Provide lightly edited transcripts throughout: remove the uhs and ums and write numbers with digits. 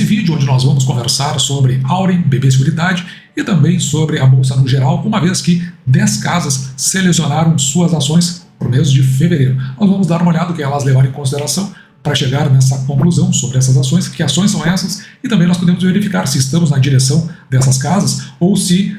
nesse vídeo onde nós vamos conversar sobre Auren, BB Seguridade e também sobre a Bolsa no geral, uma vez que 10 casas selecionaram suas ações para o mês de fevereiro. Nós vamos dar uma olhada no que elas levaram em consideração para chegar nessa conclusão sobre essas ações, que ações são essas, e também nós podemos verificar se estamos na direção dessas casas ou se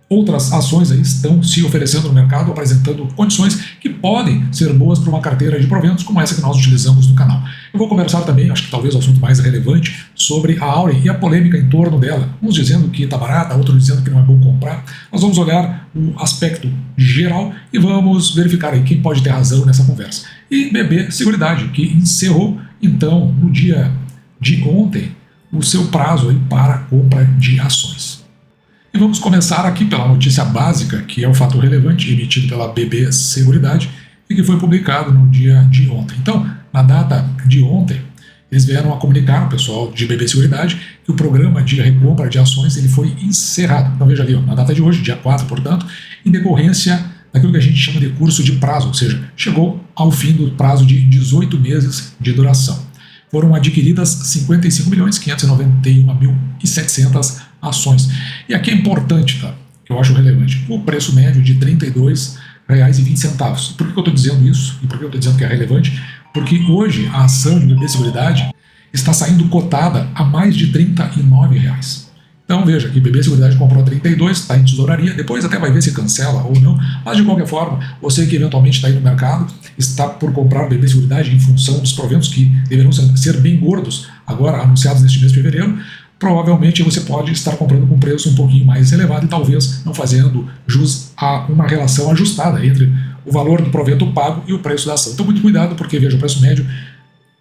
outras ações aí estão se oferecendo no mercado, apresentando condições que podem ser boas para uma carteira de proventos como essa que nós utilizamos no canal. Eu vou conversar também, acho que talvez o assunto mais relevante, sobre a Auren e a polêmica em torno dela. Uns dizendo que está barata, outros dizendo que não é bom comprar. Nós vamos olhar o aspecto geral e vamos verificar aí quem pode ter razão nessa conversa. E BB Seguridade, que encerrou então no dia de ontem o seu prazo aí para a compra de ações. E vamos começar aqui pela notícia básica, que é o fato relevante emitido pela BB Seguridade e que foi publicado no dia de ontem. Então, na data de ontem, eles vieram a comunicar, o pessoal de BB Seguridade, que o programa de recompra de ações ele foi encerrado. Então veja ali, ó, na data de hoje, dia 4, portanto, em decorrência daquilo que a gente chama de curso de prazo, ou seja, chegou ao fim do prazo de 18 meses de duração. Foram adquiridas 55.591.700 ações. E aqui é importante, tá? Que eu acho relevante, o preço médio de R$ 32,20. Por que eu estou dizendo isso? E por que eu estou dizendo que é relevante? Porque hoje a ação de BB Seguridade está saindo cotada a mais de R$ 39. Então veja que BB Seguridade comprou 32, está em tesouraria, depois até vai ver se cancela ou não, mas de qualquer forma, você que eventualmente está aí no mercado, está por comprar BB Seguridade em função dos proventos que deverão ser bem gordos, agora anunciados neste mês de fevereiro, provavelmente você pode estar comprando com preço um pouquinho mais elevado e talvez não fazendo jus a uma relação ajustada entre o valor do provento pago e o preço da ação. Então muito cuidado, porque veja, o preço médio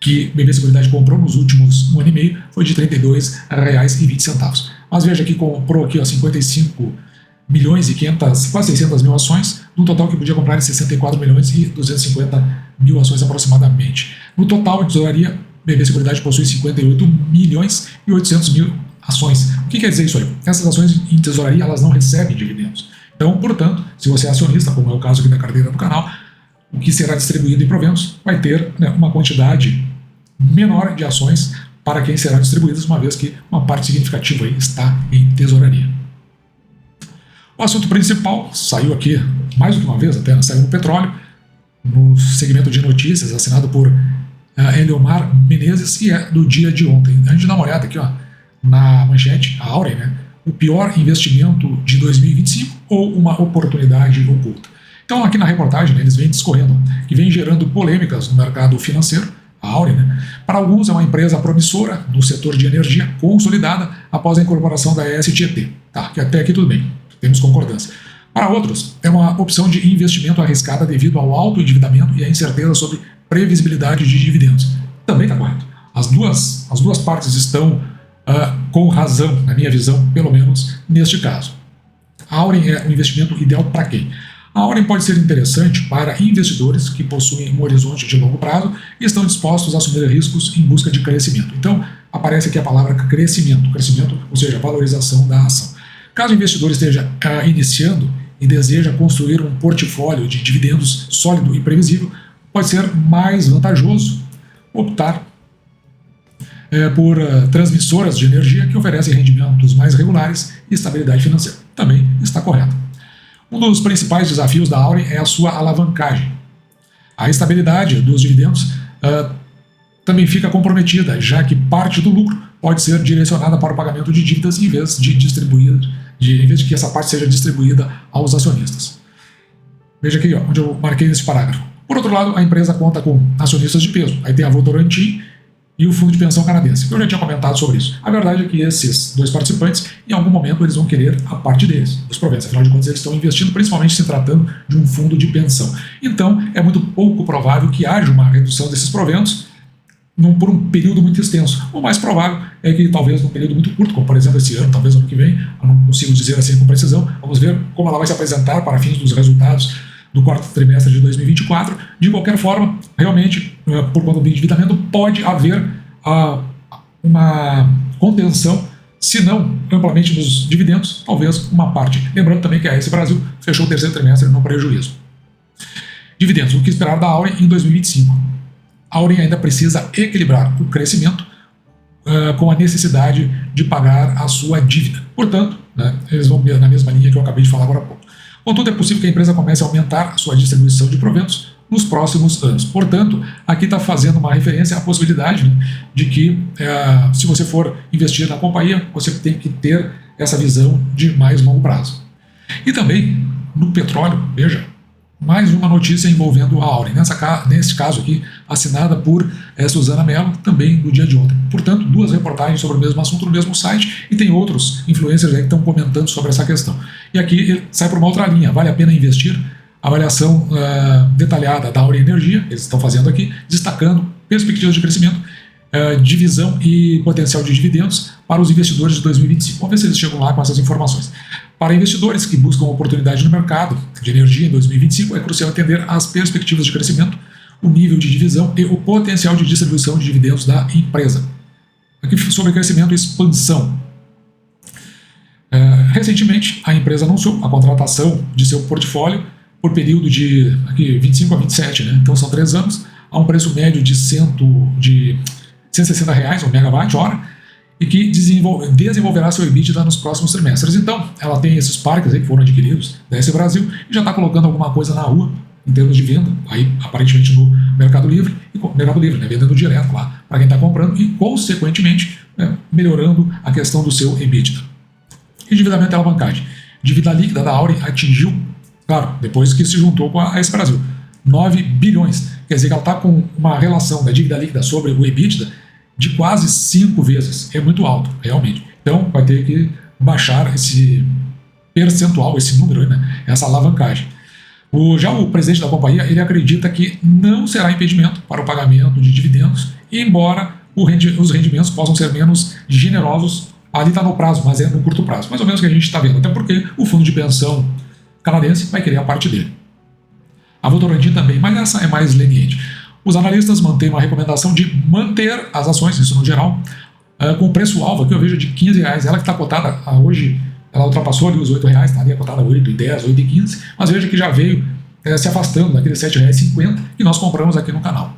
que BB Seguridade comprou nos últimos 1 ano e meio foi de R$ 32,20. Mas veja que comprou aqui 55 milhões e 500, quase 600 mil ações, num total que podia comprar em 64 milhões e 250 mil ações aproximadamente. No total, a tesouraria BB Seguridade possui 58 milhões e 800 mil ações. O que quer dizer isso aí? Essas ações em tesouraria elas não recebem dividendos. Então, portanto, se você é acionista, como é o caso aqui da carteira do canal, o que será distribuído em proventos vai ter uma quantidade menor de ações para quem será distribuídas, uma vez que uma parte significativa aí está em tesouraria. O assunto principal saiu aqui, mais do que uma vez, até saiu no petróleo, no segmento de notícias, assinado por Eliomar Menezes, e é do dia de ontem. A gente dá uma olhada aqui na manchete, a Auren, o pior investimento de 2025 ou uma oportunidade oculta. Então aqui na reportagem eles vêm discorrendo, que vem gerando polêmicas no mercado financeiro. A Auren, para alguns é uma empresa promissora no setor de energia, consolidada após a incorporação da ESGT. Tá, que até aqui tudo bem, temos concordância. Para outros, é uma opção de investimento arriscada devido ao alto endividamento e à incerteza sobre previsibilidade de dividendos. Também está correto. As duas partes estão com razão, na minha visão, pelo menos neste caso. A Auren é um investimento ideal para quem? A Auren pode ser interessante para investidores que possuem um horizonte de longo prazo e estão dispostos a assumir riscos em busca de crescimento. Então, aparece aqui a palavra crescimento, ou seja, valorização da ação. Caso o investidor esteja iniciando e deseja construir um portfólio de dividendos sólido e previsível, pode ser mais vantajoso optar por transmissoras de energia que oferecem rendimentos mais regulares e estabilidade financeira. Também está correto. Um dos principais desafios da Auren é a sua alavancagem. A estabilidade dos dividendos também fica comprometida, já que parte do lucro pode ser direcionada para o pagamento de dívidas em vez de que essa parte seja distribuída aos acionistas. Veja aqui onde eu marquei nesse parágrafo. Por outro lado, a empresa conta com acionistas de peso. Aí tem a Votorantim e o Fundo de Pensão Canadense. Eu já tinha comentado sobre isso. A verdade é que esses dois participantes, em algum momento, eles vão querer a parte deles, dos proventos. Afinal de contas, eles estão investindo, principalmente se tratando de um fundo de pensão. Então, é muito pouco provável que haja uma redução desses proventos por um período muito extenso. O mais provável é que talvez num período muito curto, como por exemplo esse ano, talvez ano que vem, eu não consigo dizer assim com precisão. Vamos ver como ela vai se apresentar para fins dos resultados do quarto trimestre de 2024. De qualquer forma, realmente, por conta do endividamento, pode haver uma contenção, se não amplamente nos dividendos, talvez uma parte. Lembrando também que a AS Brasil fechou o terceiro trimestre no prejuízo. Dividendos, o que esperar da Auren em 2025? A Auren ainda precisa equilibrar o crescimento com a necessidade de pagar a sua dívida. Portanto, né, eles vão na mesma linha que eu acabei de falar agora há pouco. Contudo, é possível que a empresa comece a aumentar a sua distribuição de proventos nos próximos anos. Portanto, aqui está fazendo uma referência à possibilidade, né, de que, se você for investir na companhia, você tem que ter essa visão de mais longo prazo. E também, no petróleo, veja, mais uma notícia envolvendo a Auren, nesse caso aqui, assinada por Suzana Mello, também no dia de ontem. Portanto, duas reportagens sobre o mesmo assunto no mesmo site, e tem outros influencers aí que estão comentando sobre essa questão. E aqui sai por uma outra linha: vale a pena investir? Avaliação detalhada da Auren Energia, eles estão fazendo aqui, destacando perspectivas de crescimento, divisão e potencial de dividendos para os investidores de 2025. Vamos ver se eles chegam lá com essas informações. Para investidores que buscam oportunidade no mercado de energia em 2025, é crucial entender as perspectivas de crescimento, o nível de divisão e o potencial de distribuição de dividendos da empresa. Aqui sobre crescimento e expansão. Recentemente, a empresa anunciou a contratação de seu portfólio por período de 25 a 27, né? Então são 3 anos, a um preço médio de R$160 o megawatt-hora, e que desenvolverá seu EBITDA nos próximos trimestres. Então, ela tem esses parques aí que foram adquiridos da SE Brasil e já está colocando alguma coisa na rua em termos de venda, aí aparentemente no Mercado Livre, né, vendendo direto lá para quem está comprando e, consequentemente, melhorando a questão do seu EBITDA. Endividamento e alavancagem. Dívida líquida da Auren atingiu, claro, depois que se juntou com a SE Brasil, 9 bilhões. Quer dizer que ela está com uma relação da dívida líquida sobre o EBITDA de quase 5 vezes. É muito alto, realmente. Então, vai ter que baixar esse percentual, esse número, né? Essa alavancagem. Já o presidente da companhia, ele acredita que não será impedimento para o pagamento de dividendos, embora os rendimentos possam ser menos generosos. Ali está no prazo, mas é no curto prazo. Mais ou menos o que a gente está vendo. Até porque o fundo de pensão canadense vai querer a parte dele. A Votorantim também, mas essa é mais leniente. Os analistas mantêm uma recomendação de manter as ações, isso no geral, com o preço-alvo que eu vejo de R$15. Ela que está cotada hoje, ela ultrapassou ali os R$8, está ali cotada a 8,10, 8,15, mas veja que já veio se afastando daqueles R$7,50 que nós compramos aqui no canal.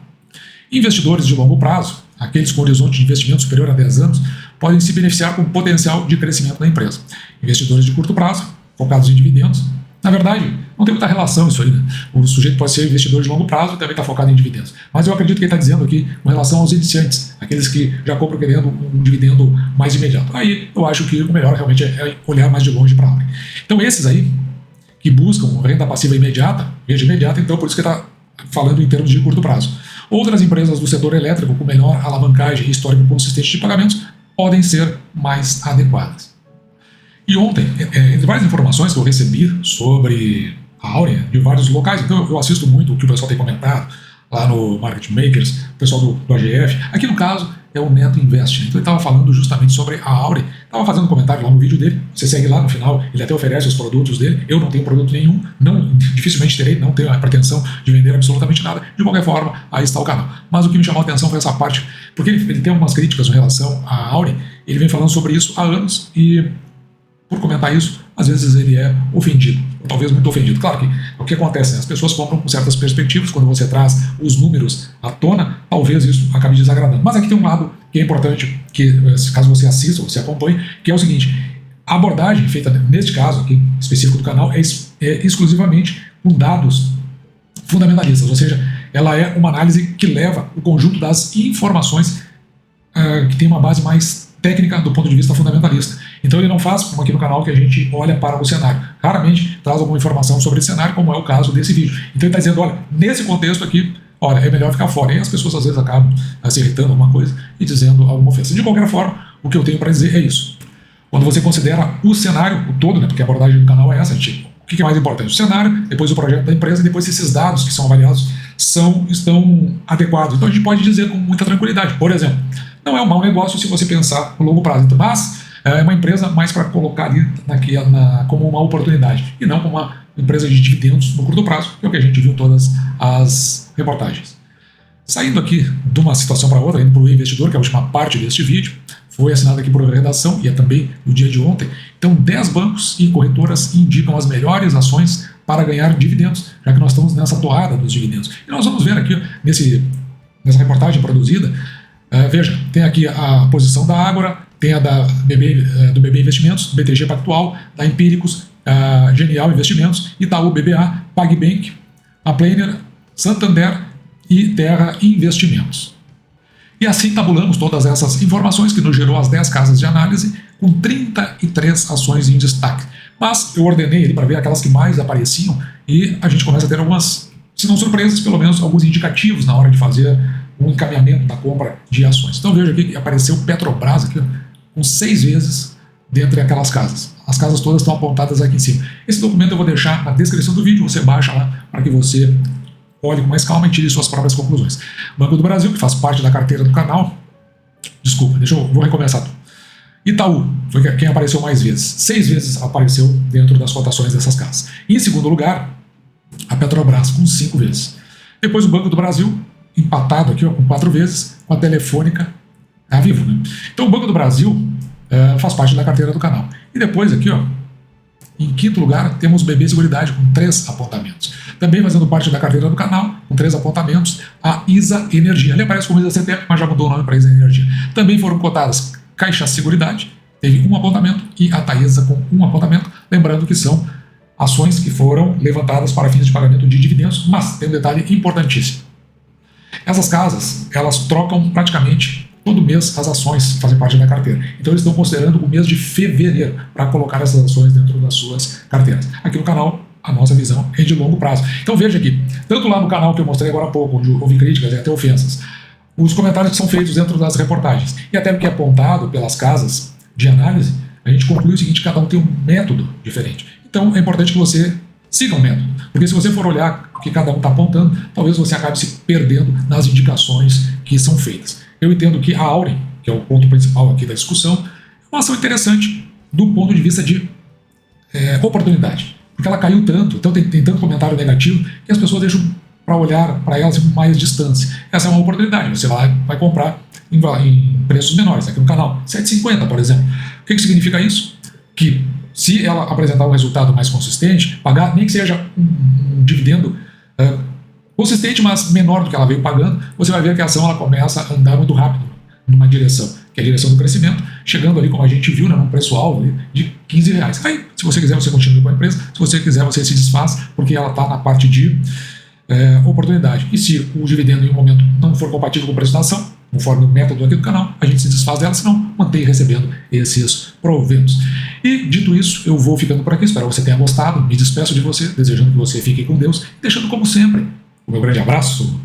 Investidores de longo prazo, aqueles com horizonte de investimento superior a 10 anos, podem se beneficiar com o potencial de crescimento da empresa. Investidores de curto prazo, focados em dividendos, na verdade, não tem muita relação isso aí, né? O sujeito pode ser investidor de longo prazo e também está focado em dividendos. Mas eu acredito que ele está dizendo aqui com relação aos iniciantes, aqueles que já compram querendo um dividendo mais imediato. Aí eu acho que o melhor realmente é olhar mais de longe para a Auren. Então esses aí, que buscam renda passiva imediata, veja imediata, então por isso que está falando em termos de curto prazo. Outras empresas do setor elétrico com menor alavancagem e histórico consistente de pagamentos podem ser mais adequadas. E ontem, entre várias informações que eu recebi sobre a Auren, de vários locais, então eu assisto muito o que o pessoal tem comentado lá no Market Makers, o pessoal do AGF. Aqui no caso é o Neto Invest, então ele estava falando justamente sobre a Auren, estava fazendo um comentário lá no vídeo dele, você segue lá no final, ele até oferece os produtos dele, eu não tenho produto nenhum, dificilmente terei, não tenho a pretensão de vender absolutamente nada, de qualquer forma, aí está o canal. Mas o que me chamou a atenção foi essa parte, porque ele tem algumas críticas em relação à Auren, ele vem falando sobre isso há anos e, por comentar isso, às vezes ele é ofendido, ou talvez muito ofendido. Claro que o que acontece, né? As pessoas compram com certas perspectivas, quando você traz os números à tona, talvez isso acabe desagradando. Mas aqui tem um lado que é importante, que caso você assista ou você acompanhe, que é o seguinte: a abordagem feita neste caso aqui, específico do canal, é exclusivamente com dados fundamentalistas, ou seja, ela é uma análise que leva o conjunto das informações que tem uma base mais técnica do ponto de vista fundamentalista. Então ele não faz, como aqui no canal, que a gente olha para o cenário. Raramente traz alguma informação sobre esse cenário, como é o caso desse vídeo. Então ele está dizendo, olha, nesse contexto aqui, olha, é melhor ficar fora. E as pessoas às vezes acabam se irritando alguma coisa e dizendo alguma ofensa. De qualquer forma, o que eu tenho para dizer é isso. Quando você considera o cenário, o todo, né, porque a abordagem do canal é essa, gente, o que é mais importante? O cenário, depois o projeto da empresa, e depois se esses dados que são avaliados estão adequados. Então a gente pode dizer com muita tranquilidade, por exemplo, não é um mau negócio se você pensar no longo prazo, mas é uma empresa mais para colocar ali como uma oportunidade e não como uma empresa de dividendos no curto prazo, que é o que a gente viu em todas as reportagens. Saindo aqui de uma situação para outra, indo para o investidor, que é a última parte deste vídeo, foi assinado aqui por redação e é também no dia de ontem. Então 10 bancos e corretoras indicam as melhores ações para ganhar dividendos, já que nós estamos nessa toada dos dividendos. E nós vamos ver aqui nessa reportagem produzida Veja, tem aqui a posição da Ágora, tem a do BB Investimentos, do BTG Pactual, da Empíricos, Genial Investimentos, Itaú BBA, PagBank, a Planner, Santander e Terra Investimentos. E assim tabulamos todas essas informações que nos gerou as 10 casas de análise com 33 ações em destaque. Mas eu ordenei ele para ver aquelas que mais apareciam e a gente começa a ter algumas, se não surpresas, pelo menos alguns indicativos na hora de fazer um encaminhamento da compra de ações. Então veja aqui que apareceu Petrobras aqui, ó, com 6 vezes dentre aquelas casas. As casas todas estão apontadas aqui em cima. Esse documento eu vou deixar na descrição do vídeo, você baixa lá para que você olhe com mais calma e tire suas próprias conclusões. Banco do Brasil, que faz parte da carteira do canal, desculpa, vou recomeçar tudo. Itaú foi quem apareceu mais vezes. 6 vezes apareceu dentro das cotações dessas casas. E em segundo lugar, a Petrobras, com 5 vezes. Depois o Banco do Brasil, empatado aqui, ó, com 4 vezes, com a Telefônica, a Vivo, né? Então o Banco do Brasil faz parte da carteira do canal. E depois aqui, ó, em quinto lugar, temos o BB Seguridade, com 3 apontamentos. Também fazendo parte da carteira do canal, com 3 apontamentos, a ISA Energia. Ele aparece como ISA CTEP, mas já mudou o nome para ISA Energia. Também foram cotadas Caixa Seguridade, teve 1 apontamento, e a Taesa com 1 apontamento. Lembrando que são ações que foram levantadas para fins de pagamento de dividendos, mas tem um detalhe importantíssimo. Essas casas, elas trocam praticamente todo mês as ações que fazem parte da carteira. Então eles estão considerando o mês de fevereiro para colocar essas ações dentro das suas carteiras. Aqui no canal, a nossa visão é de longo prazo. Então veja aqui, tanto lá no canal que eu mostrei agora há pouco, onde houve críticas e até ofensas, os comentários que são feitos dentro das reportagens, e até o que é apontado pelas casas de análise, a gente conclui o seguinte: cada um tem um método diferente. Então é importante que você siga um método, porque se você for olhar o que cada um está apontando, talvez você acabe se perdendo nas indicações que são feitas. Eu entendo que a Auren, que é o ponto principal aqui da discussão, é uma ação interessante do ponto de vista de oportunidade, porque ela caiu tanto, então tem tanto comentário negativo que as pessoas deixam para olhar para elas com mais distância. Essa é uma oportunidade, você vai comprar em preços menores, aqui no canal, 7,50 por exemplo. O que significa isso? Que se ela apresentar um resultado mais consistente, pagar nem que seja um dividendo consistente, mas menor do que ela veio pagando, você vai ver que a ação ela começa a andar muito rápido numa direção, que é a direção do crescimento, chegando ali, como a gente viu, num preço-alvo de R$15. Aí, se você quiser, você continua com a empresa, se você quiser, você se desfaz, porque ela está na parte de oportunidade. E se o dividendo em um momento não for compatível com o preço da ação, conforme o método aqui do canal, a gente se desfaz dela, senão mantém recebendo esses proventos. E dito isso, eu vou ficando por aqui, espero que você tenha gostado, me despeço de você, desejando que você fique com Deus, e deixando como sempre o meu grande abraço.